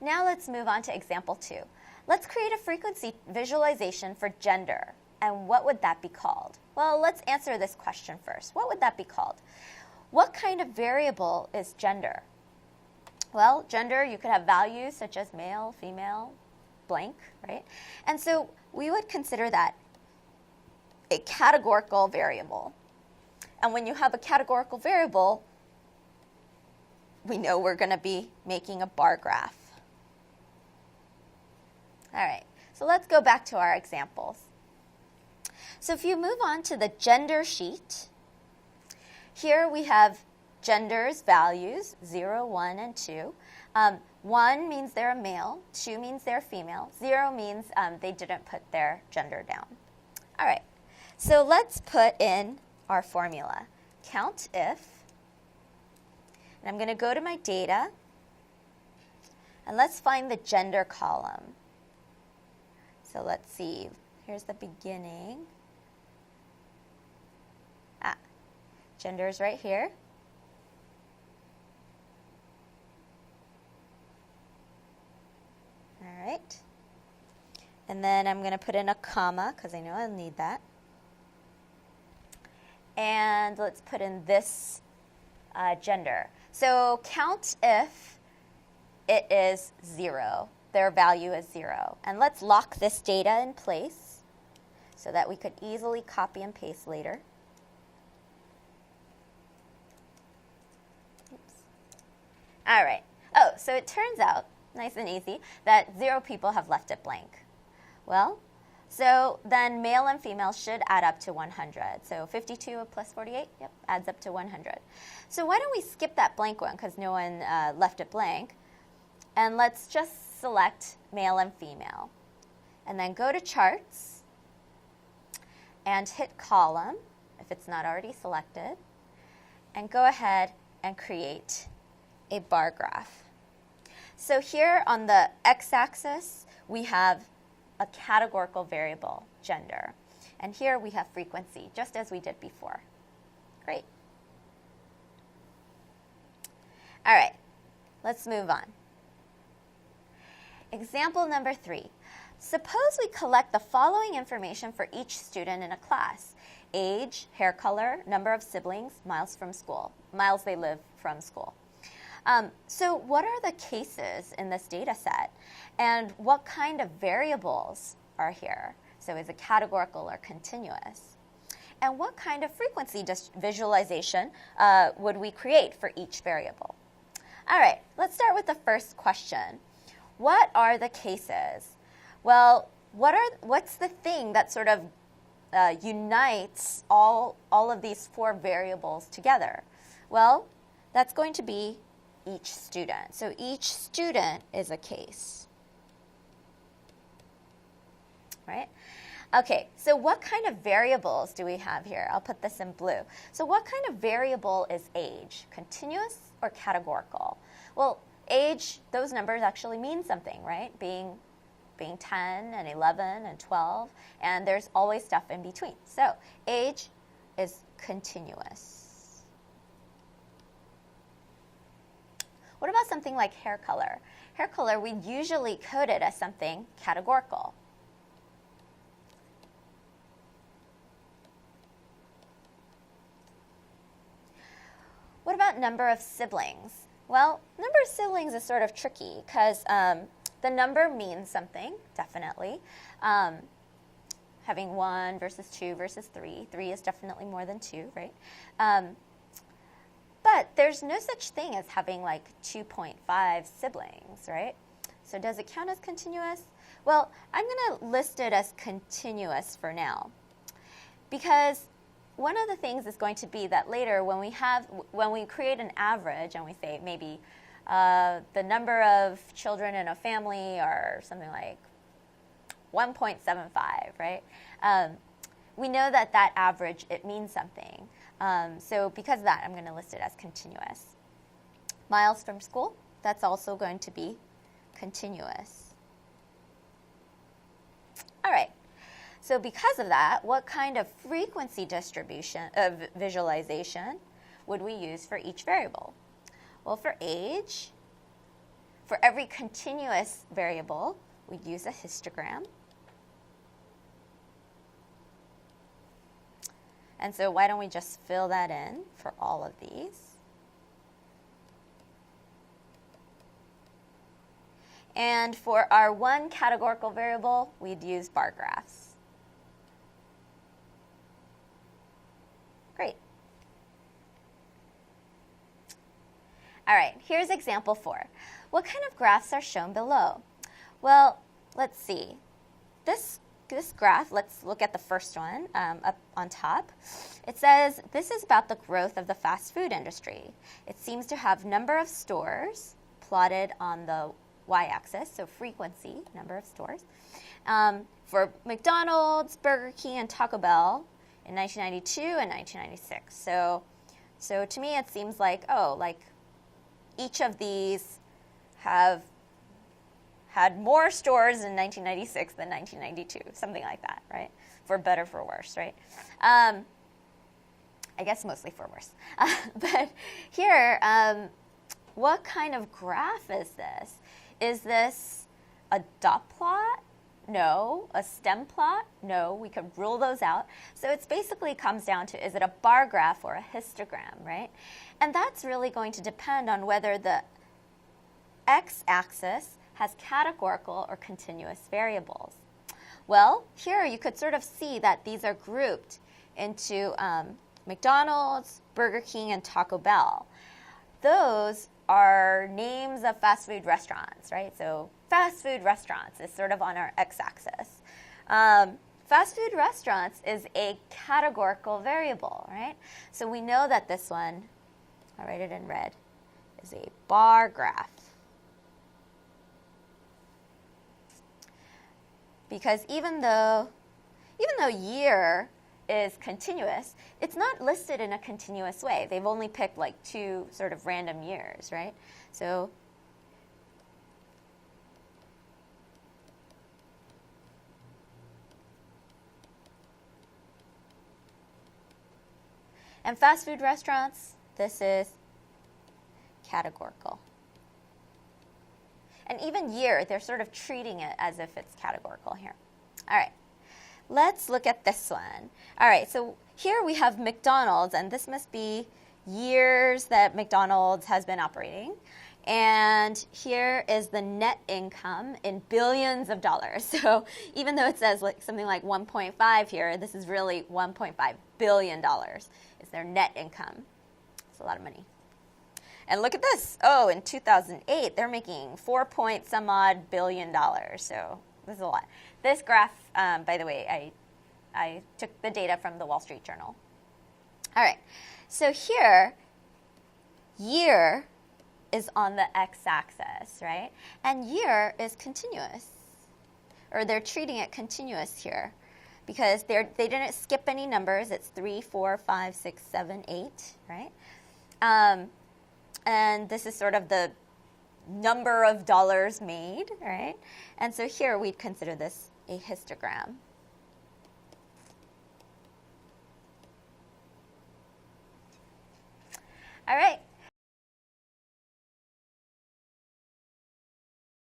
Now let's move on to example 2. Let's create a frequency visualization for gender. And what would that be called? Well, let's answer this question first. What would that be called? What kind of variable is gender? Well, gender, you could have values such as male, female, blank, right? And so we would consider that a categorical variable. And when you have a categorical variable, we know we're going to be making a bar graph. All right, so let's go back to our examples. So if you move on to the gender sheet, here we have gender's values, 0, 1, and 2. 1 means they're a male, 2 means they're female, 0 means they didn't put their gender down. All right, so let's put in our formula. Count if, and I'm going to go to my data, and let's find the gender column. So let's see, here's the beginning. Gender is right here. All right. And then I'm going to put in a comma because I know I'll need that. And let's put in this gender. So count if it is 0. Their value is 0. And let's lock this data in place so that we could easily copy and paste later. Oops. All right. Oh, so it turns out, nice and easy, that 0 people have left it blank. Well, so then male and female should add up to 100. So 52 plus 48, yep, adds up to 100. So why don't we skip that blank one because no one left it blank. And let's just select male and female. And then go to charts and hit column if it's not already selected. And go ahead and create a bar graph. So here on the x-axis, we have a categorical variable, gender. And here we have frequency, just as we did before. Great. All right, let's move on. Example number 3. Suppose we collect the following information for each student in a class. Age, hair color, number of siblings, miles from school, miles they live from school. So what are the cases in this data set? And what kind of variables are here? So is it categorical or continuous? And what kind of frequency visualization would we create for each variable? All right, let's start with the first question. What are the cases? Well, what's the thing that sort of unites all of these 4 variables together? Well, that's going to be each student. So each student is a case. Right? Okay, so what kind of variables do we have here? I'll put this in blue. So what kind of variable is age? Continuous or categorical? Well, age, those numbers actually mean something, right? Being 10 and 11 and 12, and there's always stuff in between. So age is continuous. What about something like hair color? Hair color, we usually code it as something categorical. What about number of siblings? Well, number of siblings is sort of tricky because the number means something, definitely. Having 1 versus 2 versus 3. 3 is definitely more than 2, right? But there's no such thing as having like 2.5 siblings, right? So does it count as continuous? Well, I'm going to list it as continuous for now. Because one of the things is going to be that later when we create an average and we say maybe the number of children in a family are something like 1.75, right? We know that average, it means something. So because of that, I'm going to list it as continuous. Miles from school, that's also going to be continuous. All right. So because of that, what kind of frequency distribution of visualization would we use for each variable? Well, for age, For every continuous variable, we'd use a histogram. And so why don't we just fill that in for all of these? And for our one categorical variable, we'd use bar graphs. Great. All right, here's example 4. What kind of graphs are shown below? Well, let's see. This graph, let's look at the first one up on top. It says this is about the growth of the fast food industry. It seems to have number of stores plotted on the y-axis, so frequency, number of stores, for McDonald's, Burger King, and Taco Bell in 1992 and 1996. So to me, it seems like, oh, like each of these have had more stores in 1996 than 1992, something like that, right? For better, for worse, right? I guess mostly for worse. But here, what kind of graph is this? Is this a dot plot? No. A stem plot? No. We could rule those out. So it basically comes down to, is it a bar graph or a histogram, right? And that's really going to depend on whether the x-axis has categorical or continuous variables. Well, here you could sort of see that these are grouped into McDonald's, Burger King, and Taco Bell. Those are names of fast food restaurants, right? So fast food restaurants is sort of on our x-axis. Fast food restaurants is a categorical variable, right? So we know that this one, I'll write it in red, is a bar graph. Because even though year is continuous, it's not listed in a continuous way. They've only picked like 2 sort of random years, right? So and fast food restaurants, this is categorical. And even year, they're sort of treating it as if it's categorical here. All right, let's look at this one. All right, so here we have McDonald's, and this must be years that McDonald's has been operating. And here is the net income in billions of dollars. So even though it says like something like 1.5 here, this is really $1.5 billion is their net income. It's a lot of money. And look at this. Oh, in 2008, they're making 4-point-some-odd billion dollars. So this is a lot. This graph, by the way, I took the data from the Wall Street Journal. All right. So here, year is on the x-axis, right? And year is continuous. Or they're treating it continuous here. Because they didn't skip any numbers. It's 3, 4, 5, 6, 7, 8, right? And this is sort of the number of dollars made, right? And so here we'd consider this a histogram. All right.